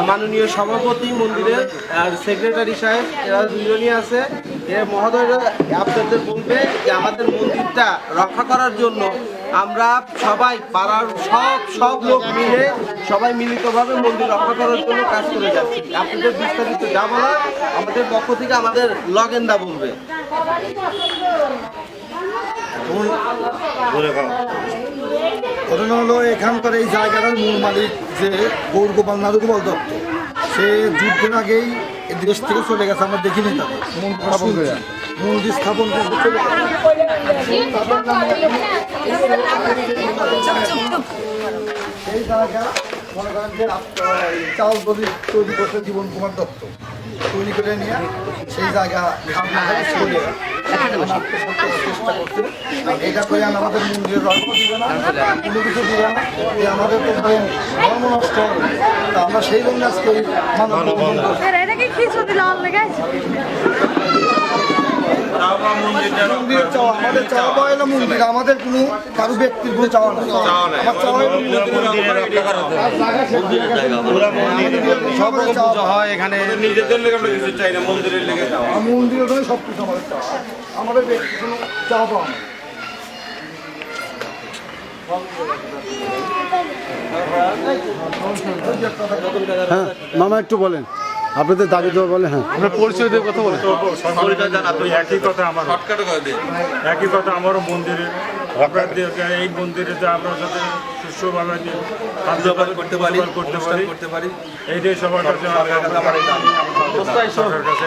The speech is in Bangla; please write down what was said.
মাননীয় সভাপতি মন্দিরের সেক্রেটারি সাহেব এরা দুজনই আছে। মহোদয়রা আপনাদের বলবে যে আমাদের মন্দিরটা রক্ষা করার জন্য আমরা সবাই পাড়ার সব লোক মিলে সবাই মিলিতভাবে মন্দির রক্ষা করার জন্য কাজ করে যাচ্ছি। আপনাদের বিস্তারিত যা বলার আমাদের পক্ষ থেকে আমাদের লগেন্দা বলবে। ঘটনা হলো এখানকার এই জায়গাটার মূল মালিক যে গৌরগোপাল নারুগোপাল দত্ত, সে যুদ্ধের আগেই দেশ থেকে চলে গেছে। আমরা দেখিনি তাকে মন্দির স্থাপন করতে চলে গেছে। এই জায়গা মনে করেন যে চাল দলিল তৈরি করছে জীবন কুমার দত্ত, তৈরি করে নিয়ে সেই জায়গা চলে চেষ্টা করছে। এটা করে আমাদের মন্দিরের রক্ত দিবে না, কোনো কিছু দিবে না, আমাদের তো ধর্ম নষ্ট হবে। তা আমরা সেই জন্য আজকে মন্দিরের চাওয়া আমাদের চাওয়া পায় না। মন্দির আমাদের কোনো কারো ব্যক্তির কোনো চাওয়া নেই। আমার চাওয়া মন্দিরের সব কিছু আমাদের চাওয়া, আমাদের ব্যক্তির কোনো চাওয়া পাওয়া নেই। হ্যাঁ মামা একটু বলেন আপনাদের দাবি দেওয়া বলে। হ্যাঁ আপনার পরিচয় দিয়ে কথা বলেন। একই কথা আমারও মন্দিরে এই মন্দিরে আমরা যাতে সুষ্ঠুভাবে করতে পারি এইটাই সবার কাছে সরকারের কাছে